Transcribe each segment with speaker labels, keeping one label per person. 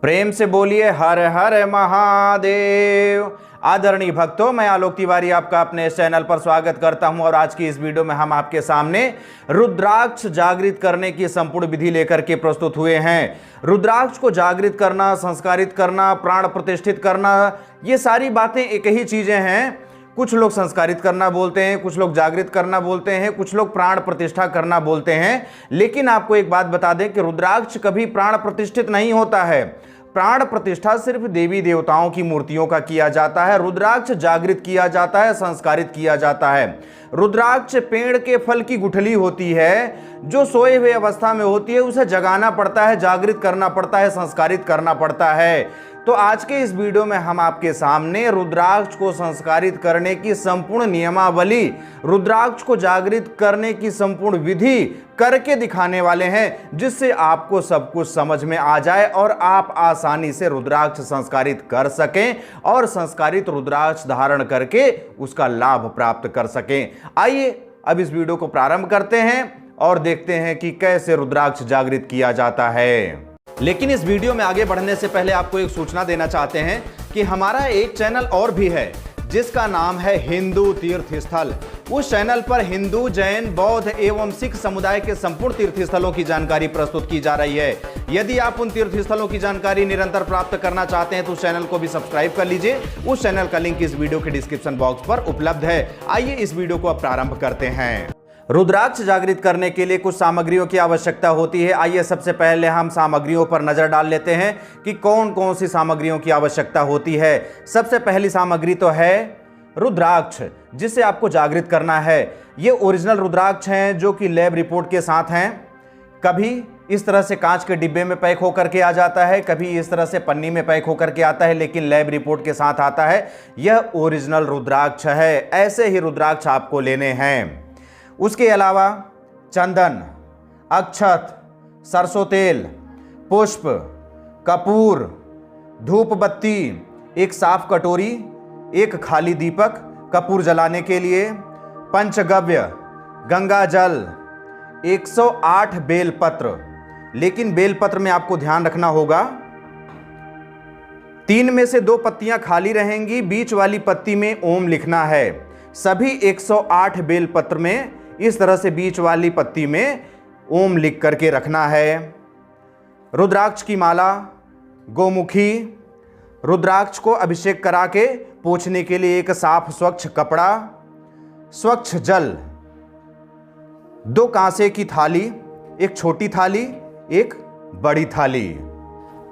Speaker 1: प्रेम से बोलिए हर हर महादेव। आदरणीय भक्तों, मैं आलोक तिवारी आपका अपने इस चैनल पर स्वागत करता हूं और आज की इस वीडियो में हम आपके सामने रुद्राक्ष जागृत करने की संपूर्ण विधि लेकर के प्रस्तुत हुए हैं। रुद्राक्ष को जागृत करना, संस्कारित करना, प्राण प्रतिष्ठित करना, ये सारी बातें एक ही चीजें हैं। कुछ लोग संस्कारित करना बोलते हैं, कुछ लोग जागृत करना बोलते हैं, कुछ लोग प्राण प्रतिष्ठा करना बोलते हैं। लेकिन आपको एक बात बता दें कि रुद्राक्ष कभी प्राण प्रतिष्ठित नहीं होता है। प्राण प्रतिष्ठा सिर्फ देवी देवताओं की मूर्तियों का किया जाता है। रुद्राक्ष जागृत किया जाता है, संस्कारित किया जाता है। रुद्राक्ष पेड़ के फल की गुठली होती है, जो सोए हुए अवस्था में होती है, उसे जगाना पड़ता है, जागृत करना पड़ता है, संस्कारित करना पड़ता है। तो आज के इस वीडियो में हम आपके सामने रुद्राक्ष को संस्कारित करने की संपूर्ण नियमावली, रुद्राक्ष को जागृत करने की संपूर्ण विधि करके दिखाने वाले हैं, जिससे आपको सब कुछ समझ में आ जाए और आप आसानी से रुद्राक्ष संस्कारित कर सकें और संस्कारित रुद्राक्ष धारण करके उसका लाभ प्राप्त कर सकें। आइए अब इस वीडियो को प्रारंभ करते हैं और देखते हैं कि कैसे रुद्राक्ष जागृत किया जाता है। लेकिन इस वीडियो में आगे बढ़ने से पहले आपको एक सूचना देना चाहते हैं कि हमारा एक चैनल और भी है, जिसका नाम है हिंदू तीर्थ स्थल। उस चैनल पर हिंदू, जैन, बौद्ध एवं सिख समुदाय के संपूर्ण तीर्थ स्थलों की जानकारी प्रस्तुत की जा रही है। यदि आप उन तीर्थ स्थलों की जानकारी निरंतर प्राप्त करना चाहते हैं तो उस चैनल को भी सब्सक्राइब कर लीजिए। उस चैनल का लिंक इस वीडियो के डिस्क्रिप्शन बॉक्स पर उपलब्ध है। आइए इस वीडियो को अब प्रारंभ करते हैं। रुद्राक्ष जागृत करने के लिए कुछ सामग्रियों की आवश्यकता होती है। आइए सबसे पहले हम सामग्रियों पर नजर डाल लेते हैं कि कौन कौन सी सामग्रियों की आवश्यकता होती है। सबसे पहली सामग्री तो है रुद्राक्ष, जिसे आपको जागृत करना है। ये ओरिजिनल रुद्राक्ष हैं जो कि लैब रिपोर्ट के साथ हैं। कभी इस तरह से कांच के डिब्बे में पैक होकर के आ जाता है, कभी इस तरह से पन्नी में पैक होकर के आता है, लेकिन लैब रिपोर्ट के साथ आता है। यह ओरिजिनल रुद्राक्ष है। ऐसे ही रुद्राक्ष आपको लेने हैं। उसके अलावा चंदन, अक्षत, सरसों तेल, पुष्प, कपूर, धूप बत्ती, एक साफ कटोरी, एक खाली दीपक कपूर जलाने के लिए, पंचगव्य, गंगा जल, 108 बेलपत्र। लेकिन बेलपत्र में आपको ध्यान रखना होगा, 3 में से 2 पत्तियां खाली रहेंगी, बीच वाली पत्ती में ओम लिखना है। सभी 108 बेलपत्र में इस तरह से बीच वाली पत्ती में ओम लिख करके रखना है। रुद्राक्ष की माला, गोमुखी, रुद्राक्ष को अभिषेक करा के पोंछने के लिए एक साफ स्वच्छ कपड़ा, स्वच्छ जल, 2 कांसे की थाली, एक छोटी थाली, एक बड़ी थाली।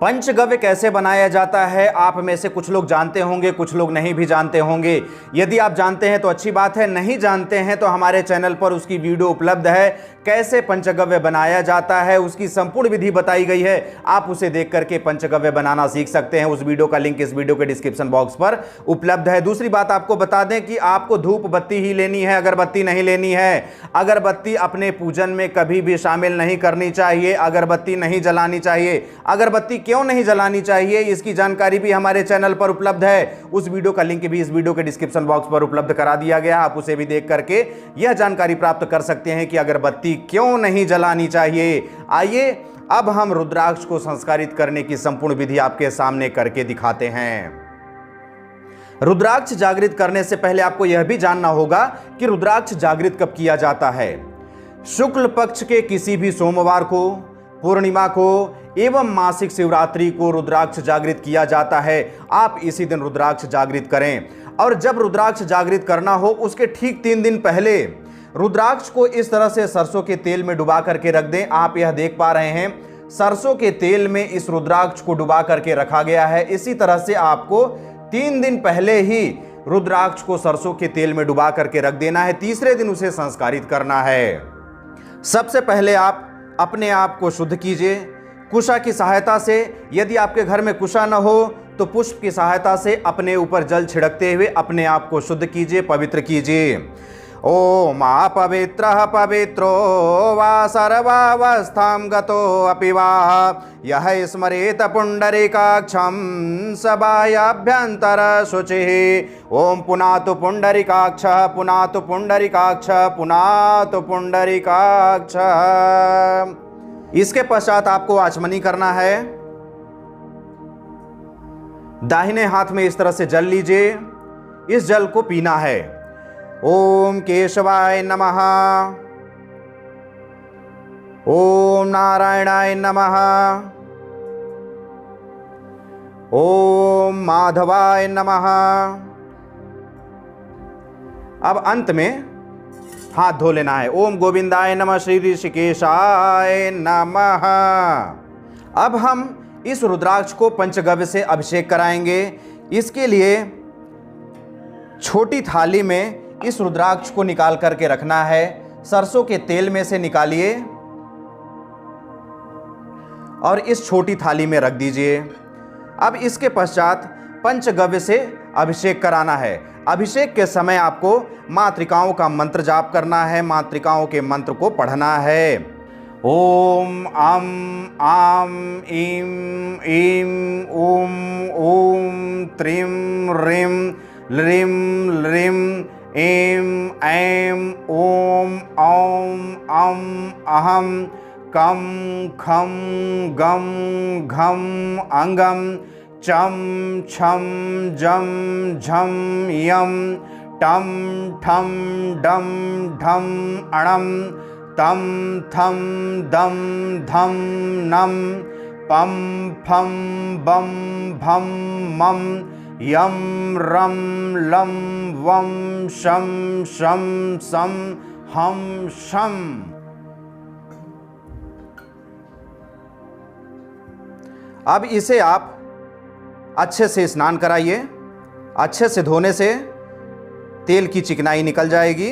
Speaker 1: पंचगव्य कैसे बनाया जाता है, आप में से कुछ लोग जानते होंगे, कुछ लोग नहीं भी जानते होंगे। यदि आप जानते हैं तो अच्छी बात है, नहीं जानते हैं तो हमारे चैनल पर उसकी वीडियो उपलब्ध है। कैसे पंचगव्य बनाया जाता है उसकी संपूर्ण विधि बताई गई है। आप उसे देख करके पंचगव्य बनाना सीख सकते हैं। उस वीडियो का लिंक इस वीडियो के डिस्क्रिप्शन बॉक्स पर उपलब्ध है। दूसरी बात आपको बता दें कि आपको धूप बत्ती ही लेनी है, अगरबत्ती नहीं लेनी है। अगरबत्ती अपने पूजन में कभी भी शामिल नहीं करनी चाहिए, अगरबत्ती नहीं जलानी चाहिए। अगरबत्ती क्यों नहीं जलानी चाहिए, इसकी जानकारी भी हमारे चैनल पर उपलब्ध है। उस वीडियो का लिंक भी इस वीडियो के डिस्क्रिप्शन बॉक्स पर उपलब्ध करा दिया गया। आप उसे भी देख करके यह जानकारी प्राप्त कर सकते हैं कि अगरबत्ती क्यों नहीं जलानी चाहिए। आइए अब हम रुद्राक्ष को संस्कारित करने की संपूर्ण विधि आपके सामने करके दिखाते हैं। रुद्राक्ष जागृत करने से पहले आपको यह भी जानना होगा कि रुद्राक्ष जागृत कब किया जाता है। शुक्ल पक्ष के किसी भी सोमवार को, पूर्णिमा को एवं मासिक शिवरात्रि को रुद्राक्ष जागृत किया जाता है। आप इसी दिन रुद्राक्ष जागृत करें और जब रुद्राक्ष जागृत करना हो उसके ठीक 3 दिन पहले रुद्राक्ष को इस तरह से सरसों के तेल में डुबा करके रख दें। आप यह देख पा रहे हैं, सरसों के तेल में इस रुद्राक्ष को डुबा करके रखा गया है। इसी तरह से आपको 3 दिन पहले ही रुद्राक्ष को सरसों के तेल में डुबा करके रख देना है। तीसरे दिन उसे संस्कारित करना है। सबसे पहले आप अपने आप को शुद्ध कीजिए कुशा की सहायता से। यदि आपके घर में कुशा न हो तो पुष्प की सहायता से अपने ऊपर जल छिड़कते हुए अपने आप को शुद्ध कीजिए, पवित्र कीजिए। ओम अपवित्रः पवित्रो वा सर्वावस्थां गतो अपि वा यः स्मरेत पुंडरीकाक्षं सबाह्याभ्यंतर शुचिः। ओम पुनातु पुंडरीकाक्षः, पुनातु पुंडरीकाक्षः, पुनातु पुंडरीकाक्षः। इसके पश्चात आपको आचमनी करना है। दाहिने हाथ में इस तरह से जल लीजिए। इस जल को पीना है। ओम केशवाय नमः, ओम नारायणाय नमः, ओम माधवाय नमः। अब अंत में हाथ धो लेना है। ओम गोविंदाय नमः, श्री ऋषिकेशाय नमः। अब हम इस रुद्राक्ष को पंचगव्य से अभिषेक कराएंगे। इसके लिए छोटी थाली में इस रुद्राक्ष को निकाल करके रखना है। सरसों के तेल में से निकालिए और इस छोटी थाली में रख दीजिए। अब इसके पश्चात पंचगव्य से अभिषेक कराना है। अभिषेक के समय आपको मातृकाओं का मंत्र जाप करना है। मातृकाओं के मंत्र को पढ़ना है। ओम अम आम ईम ईम ऊम ऊम त्रिम ह्रीम ल्रीम ल्रीम ऐम ऐम ओम औम अम अहम कम खम गम घम अंगम चम छम जम झम यम टम ठम डम ढम अणम तम थम दम धम नम पम फम बम भम मम यम रम लम वम शम शम सम हम शम। अब इसे आप अच्छे से स्नान कराइए। अच्छे से धोने से तेल की चिकनाई निकल जाएगी।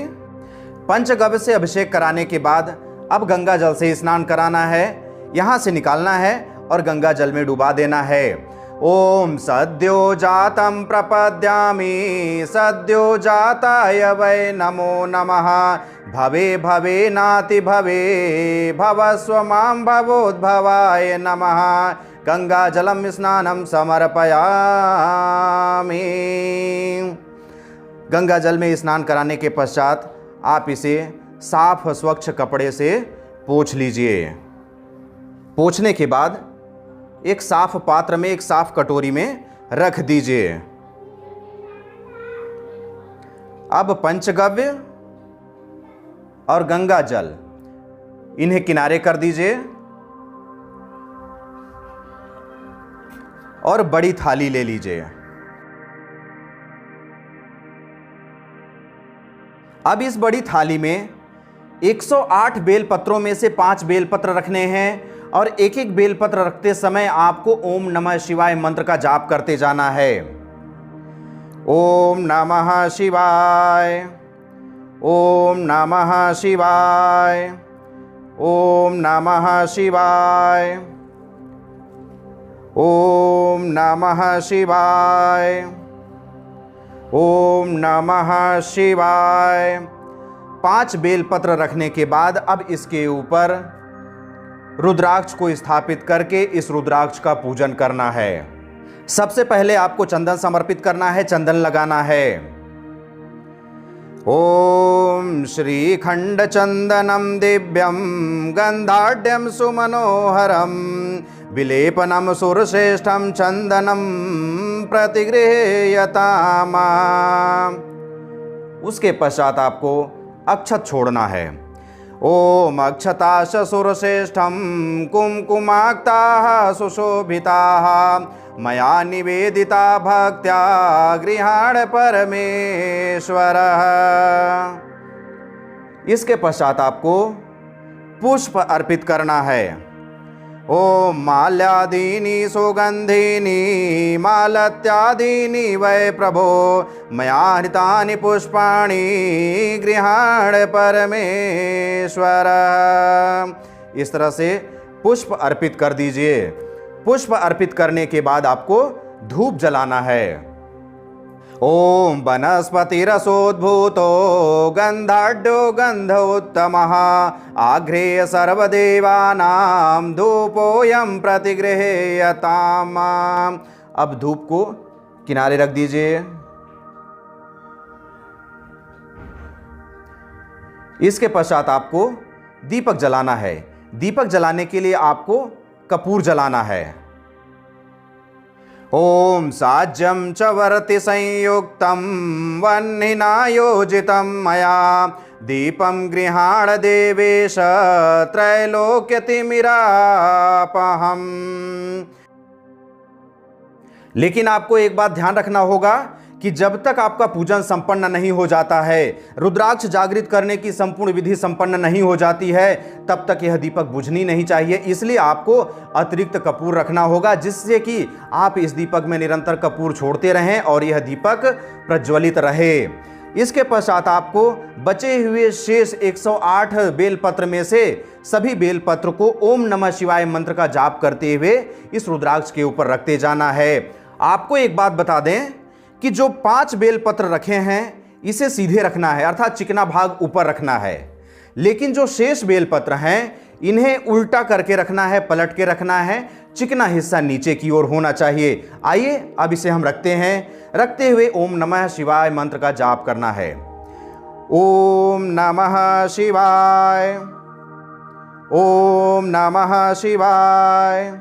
Speaker 1: पंचगव्य से अभिषेक कराने के बाद अब गंगा जल से स्नान कराना है। यहाँ से निकालना है और गंगा जल में डुबा देना है। ओम सद्यो जातम प्रपद्यामि सद्यो जाताय वै नमो नमः भवे भवे नाति भवे भवस्व मां भवोद्भवाय नमः गंगा जलम स्नानम समर्पयामि। गंगा जल में स्नान कराने के पश्चात आप इसे साफ स्वच्छ कपड़े से पोंछ लीजिए। पोंछने के बाद एक साफ पात्र में, एक साफ कटोरी में रख दीजिए। अब पंचगव्य और गंगा जल इन्हें किनारे कर दीजिए और बड़ी थाली ले लीजिए। अब इस बड़ी थाली में 108 बेलपत्रों में से 5 बेलपत्र रखने हैं और एक एक बेलपत्र रखते समय आपको ओम नमः शिवाय मंत्र का जाप करते जाना है। ओम नमः शिवाय, ओम नमः शिवाय, ओम नमः शिवाय, ओम नमः शिवाय, ओम नमः शिवाय। 5 बेलपत्र रखने के बाद अब इसके ऊपर रुद्राक्ष को स्थापित करके इस रुद्राक्ष का पूजन करना है। सबसे पहले आपको चंदन समर्पित करना है, चंदन लगाना है। ओम श्री खंड चंदनम दिव्यम गंधाढ्यम सुमनोहरम विलेपनम सुरश्रेष्ठम चंदनम प्रतिगृह्यताम। उसके पश्चात आपको अक्षत छोड़ना है। ओम अक्षताश सुरश्रेष्ठम कुमकुमाक्ताः सुशोभिताः मया निवेदिता भक्त्या गृहाण परमेश्वरः। इसके पश्चात आपको पुष्प अर्पित करना है। ओम माल्यादीनि सुगंधीनि मालत्यादीनि वै प्रभो मया हृतानि पुष्पाणि गृहाण परमेश्वर। इस तरह से पुष्प अर्पित कर दीजिए। पुष्प अर्पित करने के बाद आपको धूप जलाना है। ओम वनस्पतिरसोद्भूतो गंधाढ्यो गंध उत्तमः आघ्रेय सर्वदेवानां धूपोऽयं प्रतिगृह्यताम्। अब धूप को किनारे रख दीजिए। इसके पश्चात आपको दीपक जलाना है। दीपक जलाने के लिए आपको कपूर जलाना है। ओम साज्यं च वर्ति संयुक्तं वह्निना योजितं मया दीपं गृहाण देवेश त्रैलोक्यतिमिरापहम्। लेकिन आपको एक बात ध्यान रखना होगा कि जब तक आपका पूजन संपन्न नहीं हो जाता है, रुद्राक्ष जागृत करने की संपूर्ण विधि संपन्न नहीं हो जाती है, तब तक यह दीपक बुझनी नहीं चाहिए। इसलिए आपको अतिरिक्त कपूर रखना होगा, जिससे कि आप इस दीपक में निरंतर कपूर छोड़ते रहें और यह दीपक प्रज्वलित रहे। इसके पश्चात आपको बचे हुए शेष 108 बेलपत्र में से सभी बेलपत्र को ओम नमः शिवाय मंत्र का जाप करते हुए इस रुद्राक्ष के ऊपर रखते जाना है। आपको एक बात बता दें कि जो 5 बेलपत्र रखे हैं इसे सीधे रखना है, अर्थात चिकना भाग ऊपर रखना है। लेकिन जो शेष बेलपत्र हैं इन्हें उल्टा करके रखना है, पलट के रखना है, चिकना हिस्सा नीचे की ओर होना चाहिए। आइए अब इसे हम रखते हैं। रखते हुए ओम नमः शिवाय मंत्र का जाप करना है। ओम नमः शिवाय, ओम नमः शिवाय,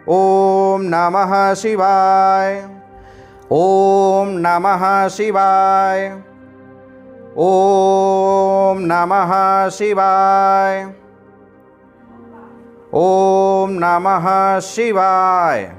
Speaker 1: ओम नमः शिवाय, ओम नमः शिवाय, ओम नमः शिवाय, ओम नमः शिवाय।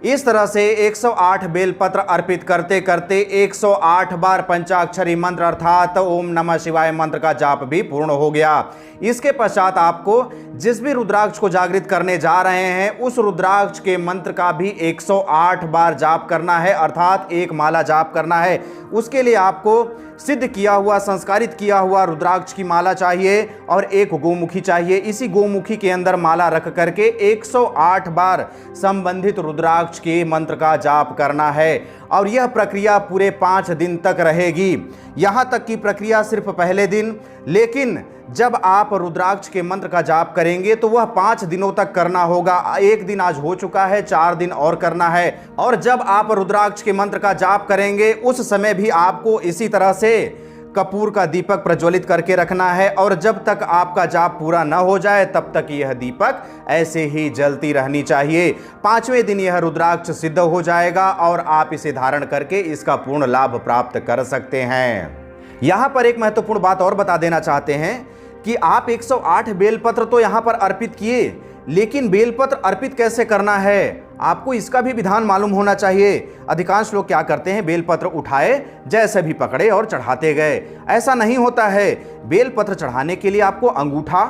Speaker 1: इस तरह से 108 बेलपत्र अर्पित करते करते 108 बार पंचाक्षरी मंत्र अर्थात ओम नमः शिवाय मंत्र का जाप भी पूर्ण हो गया। इसके पश्चात आपको जिस भी रुद्राक्ष को जागृत करने जा रहे हैं उस रुद्राक्ष के मंत्र का भी 108 बार जाप करना है, अर्थात एक माला जाप करना है। उसके लिए आपको सिद्ध किया हुआ, संस्कारित किया हुआ रुद्राक्ष की माला चाहिए और एक गोमुखी चाहिए। इसी गोमुखी के अंदर माला रख करके 108 बार संबंधित रुद्राक्ष के मंत्र का जाप करना है और यह प्रक्रिया पूरे 5 दिन तक रहेगी। यहां तक की प्रक्रिया सिर्फ पहले दिन, लेकिन जब आप रुद्राक्ष के मंत्र का जाप करेंगे तो वह 5 दिनों तक करना होगा। एक दिन आज हो चुका है, 4 दिन और करना है। और जब आप रुद्राक्ष के मंत्र का जाप करेंगे उस समय भी आपको इसी तरह से कपूर का दीपक प्रज्वलित करके रखना है और जब तक आपका जाप पूरा न हो जाए तब तक यह दीपक ऐसे ही जलती रहनी चाहिए। 5वें दिन यह रुद्राक्ष सिद्ध हो जाएगा और आप इसे धारण करके इसका पूर्ण लाभ प्राप्त कर सकते हैं। यहां पर एक महत्वपूर्ण बात और बता देना चाहते हैं कि आप 108 बेलपत्र तो यहां पर अर्पित किए, लेकिन बेलपत्र अर्पित कैसे करना है आपको इसका भी विधान मालूम होना चाहिए। अधिकांश लोग क्या करते हैं, बेलपत्र उठाए, जैसे भी पकड़े और चढ़ाते गए। ऐसा नहीं होता है। बेलपत्र चढ़ाने के लिए आपको अंगूठा,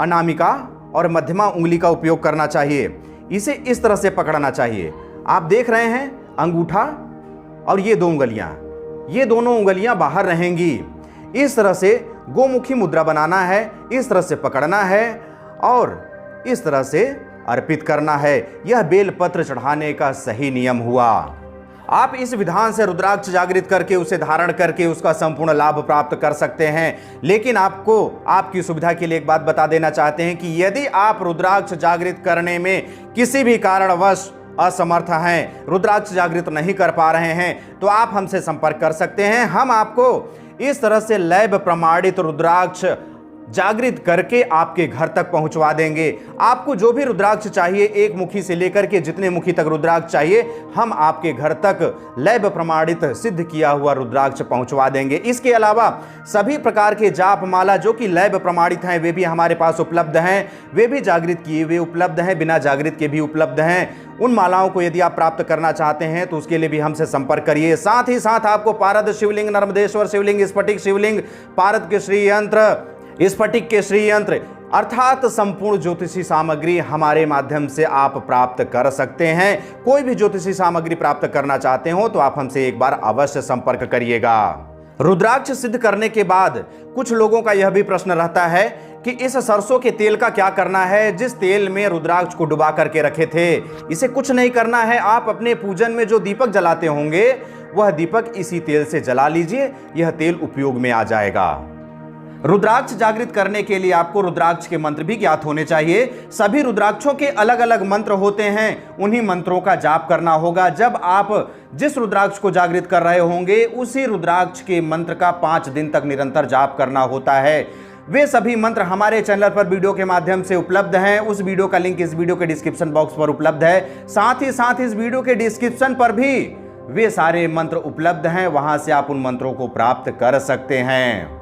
Speaker 1: अनामिका और मध्यमा उंगली का उपयोग करना चाहिए। इसे इस तरह से पकड़ना चाहिए। आप देख रहे हैं अंगूठा और ये 2 उंगलियां, ये दोनों उंगलियां बाहर रहेंगी। इस तरह से गोमुखी मुद्रा बनाना है, इस तरह से पकड़ना है और इस तरह से अर्पित करना है। यह बेलपत्र चढ़ाने का सही नियम हुआ। आप इस विधान से रुद्राक्ष जागृत करके उसे धारण करके उसका संपूर्ण लाभ प्राप्त कर सकते हैं। लेकिन आपको आपकी सुविधा के लिए एक बात बता देना चाहते हैं कि यदि आप रुद्राक्ष जागृत करने में किसी भी कारणवश असमर्थ हैं, रुद्राक्ष जागृत नहीं कर पा रहे हैं, तो आप हमसे संपर्क कर सकते हैं। हम आपको इस तरह से लैब प्रमाणित रुद्राक्ष जागृत करके आपके घर तक पहुंचवा देंगे। आपको जो भी रुद्राक्ष चाहिए, एक मुखी से लेकर के जितने मुखी तक रुद्राक्ष चाहिए, हम आपके घर तक लैब प्रमाणित सिद्ध किया हुआ रुद्राक्ष पहुंचवा देंगे। इसके अलावा सभी प्रकार के जाप माला जो कि लैब प्रमाणित हैं वे भी हमारे पास उपलब्ध हैं। वे भी जागृत किए हुए उपलब्ध हैं, बिना जागृत के भी उपलब्ध हैं। उन मालाओं को यदि आप प्राप्त करना चाहते हैं तो उसके लिए भी हमसे संपर्क करिए। साथ ही साथ आपको पारद शिवलिंग, नर्मदेश्वर शिवलिंग, स्फटिक शिवलिंग, पारद के श्री यंत्र, स्फटिक के श्री यंत्र अर्थात संपूर्ण ज्योतिषी सामग्री हमारे माध्यम से आप प्राप्त कर सकते हैं। कोई भी ज्योतिषी सामग्री प्राप्त करना चाहते हो तो आप हमसे एक बार अवश्य संपर्क करिएगा। रुद्राक्ष सिद्ध करने के बाद कुछ लोगों का यह भी प्रश्न रहता है कि इस सरसों के तेल का क्या करना है, जिस तेल में रुद्राक्ष को डुबा करके रखे थे। इसे कुछ नहीं करना है। आप अपने पूजन में जो दीपक जलाते होंगे वह दीपक इसी तेल से जला लीजिए, यह तेल उपयोग में आ जाएगा। रुद्राक्ष जागृत करने के लिए आपको रुद्राक्ष के मंत्र भी ज्ञात होने चाहिए। सभी रुद्राक्षों के अलग अलग मंत्र होते हैं, उन्हीं मंत्रों का जाप करना होगा। जब आप जिस रुद्राक्ष को जागृत कर रहे होंगे उसी रुद्राक्ष के मंत्र का 5 दिन तक निरंतर जाप करना होता है। वे सभी मंत्र हमारे चैनल पर वीडियो के माध्यम से उपलब्ध हैं। उस वीडियो का लिंक इस वीडियो के डिस्क्रिप्शन बॉक्स पर उपलब्ध है। साथ ही साथ इस वीडियो के डिस्क्रिप्शन पर भी वे सारे मंत्र उपलब्ध हैं, वहां से आप उन मंत्रों को प्राप्त कर सकते हैं।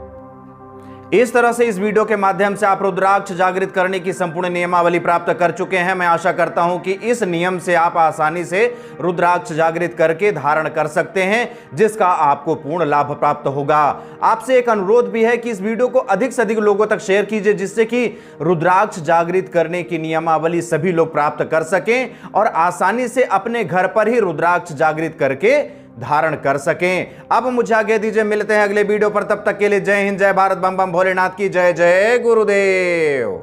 Speaker 1: इस तरह से इस वीडियो के माध्यम से आप रुद्राक्ष जागृत करने की संपूर्ण नियमावली प्राप्त कर चुके हैं। मैं आशा करता हूं कि इस नियम से आप आसानी से रुद्राक्ष जागृत करके धारण कर सकते हैं, जिसका आपको पूर्ण लाभ प्राप्त होगा। आपसे एक अनुरोध भी है कि इस वीडियो को अधिक से अधिक लोगों तक शेयर कीजिए, जिससे कि रुद्राक्ष जागृत करने की नियमावली सभी लोग प्राप्त कर सकें और आसानी से अपने घर पर ही रुद्राक्ष जागृत करके धारण कर सकें। अब मुझे आगे दीजिए, मिलते हैं अगले वीडियो पर। तब तक के लिए जय हिंद, जय भारत, बम बम भोलेनाथ की जय। जय गुरुदेव।